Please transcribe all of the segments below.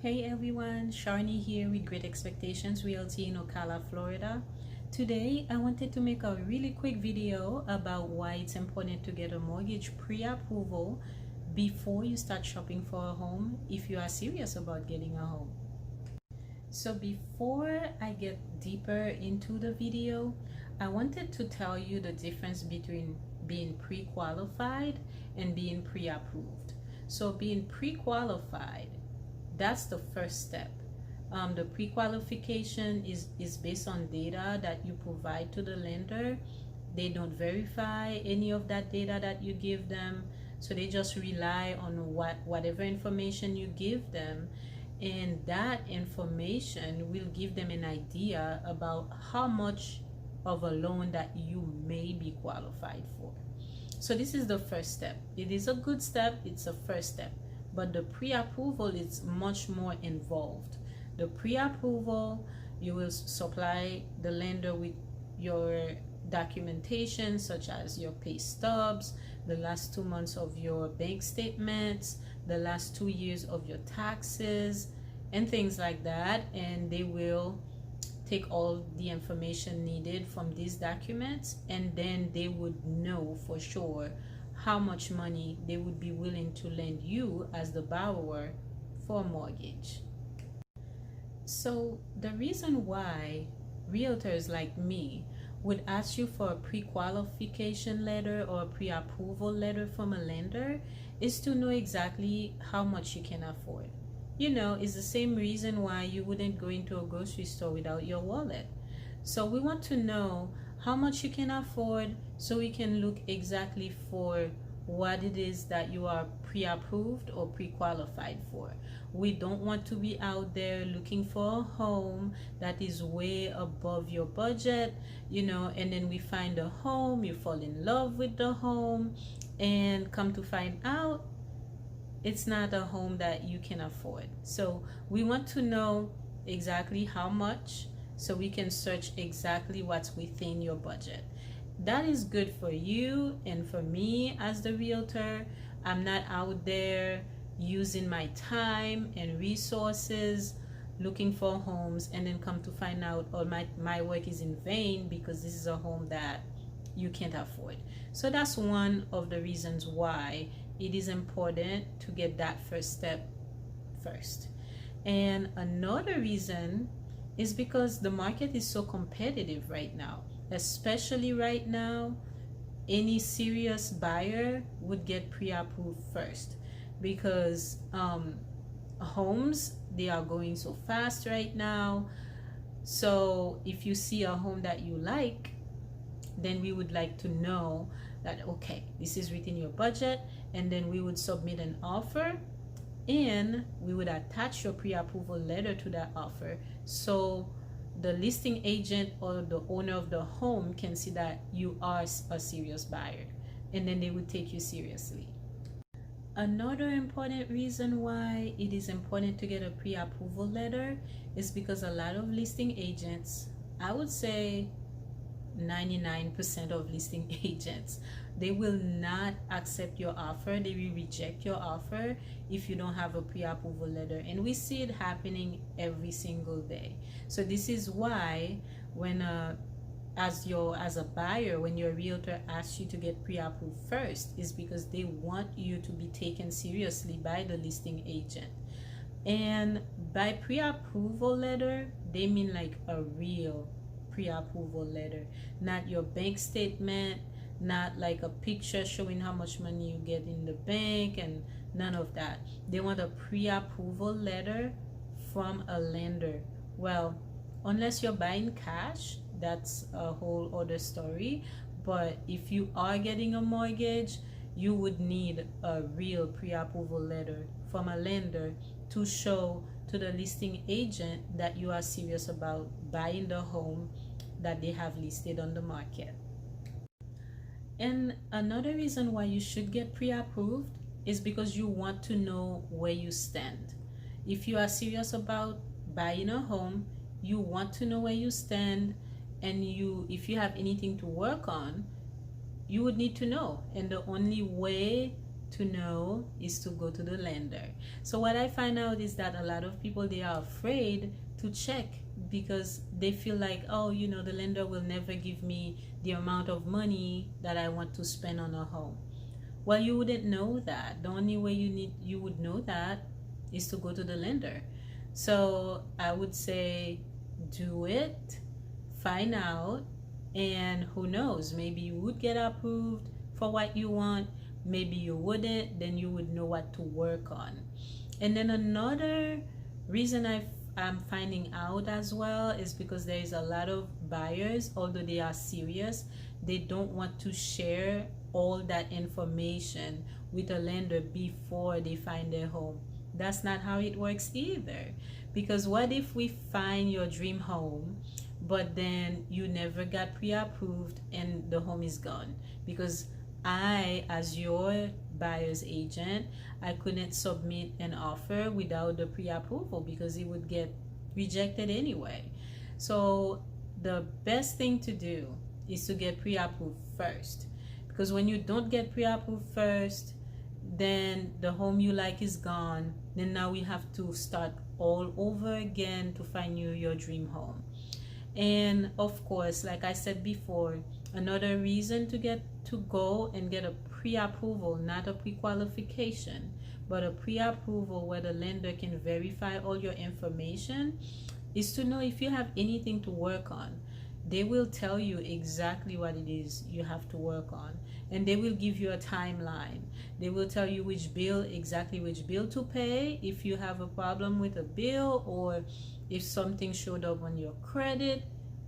Hey everyone, Charnie here with Great Expectations Realty in Ocala, Florida. Today, I wanted to make a really quick video about why it's important to get a mortgage pre-approval before you start shopping for a home if you are serious about getting a home. So before I get deeper into the video, I wanted to tell you the difference between being pre-qualified and being pre-approved. So being pre-qualified, that's the first step. The pre-qualification is based on data that you provide to the lender. They don't verify any of that data that you give them, so they just rely on whatever information you give them, and that information will give them an idea about how much of a loan that you may be qualified for. So this is the first step. It is a good step, it's a first step. But the pre-approval is much more involved. The pre-approval, you will supply the lender with your documentation such as your pay stubs, the last 2 months of your bank statements, the last 2 years of your taxes, and things like that. And they will take all the information needed from these documents, and then they would know for sure how much money they would be willing to lend you as the borrower for a mortgage. So the reason why realtors like me would ask you for a pre-qualification letter or a pre-approval letter from a lender is to know exactly how much you can afford. You know, it's the same reason why you wouldn't go into a grocery store without your wallet. So we want to know how much you can afford so we can look exactly for what it is that you are pre-approved or pre-qualified for. We don't want to be out there looking for a home that is way above your budget, you know, and then we find a home, you fall in love with the home, and come to find out it's not a home that you can afford. So we want to know exactly how much, so we can search exactly what's within your budget. That is good for you and for me as the realtor. I'm not out there using my time and resources looking for homes and then come to find out all my work is in vain because this is a home that you can't afford. So that's one of the reasons why it is important to get that first step first. And another reason is because the market is so competitive right now. Especially right now, any serious buyer would get pre-approved first because homes, they are going so fast right now. So if you see a home that you like, then we would like to know that, okay, this is within your budget, and then we would submit an offer and we would attach your pre-approval letter to that offer, so the listing agent or the owner of the home can see that you are a serious buyer, and then they would take you seriously. Another important reason why it is important to get a pre-approval letter is because a lot of listing agents, I would say 99% of listing agents, they will not accept your offer. They will reject your offer if you don't have a pre-approval letter, and we see it happening every single day. So this is why when as a buyer, when your realtor asks you to get pre-approved first, is because they want you to be taken seriously by the listing agent. And by pre-approval letter, they mean like a real pre-approval letter, not your bank statement, not like a picture showing how much money you get in the bank, and none of that. They want a pre-approval letter from a lender. Well, unless you're buying cash, that's a whole other story. But if you are getting a mortgage, you would need a real pre-approval letter from a lender to show to the listing agent that you are serious about buying the home that they have listed on the market. And another reason why you should get pre-approved is because you want to know where you stand. If you are serious about buying a home, you want to know where you stand, and if you have anything to work on, you would need to know. And the only way to know is to go to the lender. So what I find out is that a lot of people, they are afraid to check because they feel like, oh, you know, the lender will never give me the amount of money that I want to spend on a home. Well, you wouldn't know that. The only way you would know that is to go to the lender. So I would say do it, find out, and who knows, maybe you would get approved for what you want, maybe you wouldn't, then you would know what to work on. And then another reason I'm finding out as well is because there is a lot of buyers, although they are serious, they don't want to share all that information with a lender before they find their home. That's not how it works either. Because what if we find your dream home, but then you never got pre-approved and the home is gone? Because I, as your buyer's agent, I couldn't submit an offer without the pre-approval because it would get rejected anyway. So the best thing to do is to get pre-approved first, because when you don't get pre-approved first, then the home you like is gone. Then now we have to start all over again to find you your dream home. And of course, like I said before, another reason to go and get a pre-approval, not a pre-qualification, but a pre-approval where the lender can verify all your information, is to know if you have anything to work on. They will tell you exactly what it is you have to work on, and they will give you a timeline. They will tell you exactly which bill to pay if you have a problem with a bill, or if something showed up on your credit,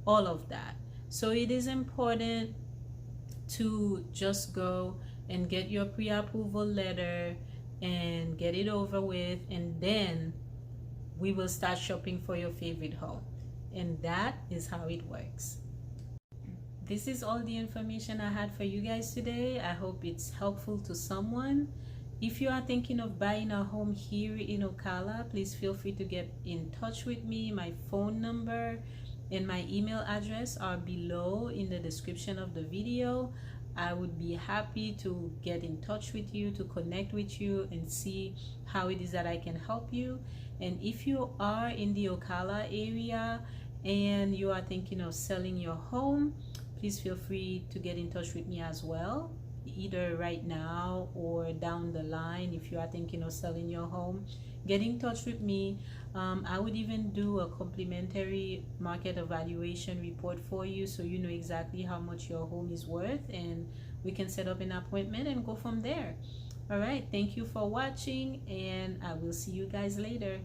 all of that. So it is important to just go and get your pre-approval letter and get it over with, and then we will start shopping for your favorite home. And that is how it works. This is all the information I had for you guys today. I hope it's helpful to someone. If you are thinking of buying a home here in Ocala, please feel free to get in touch with me. My phone number and my email address are below in the description of the video. I would be happy to get in touch with you, to connect with you and see how it is that I can help you. And if you are in the Ocala area and you are thinking of selling your home, please feel free to get in touch with me as well, either right now or down the line. If you are thinking of selling your home, get in touch with me. I would even do a complimentary market evaluation report for you, so you know exactly how much your home is worth, and we can set up an appointment and go from there. All right, thank you for watching, and I will see you guys later.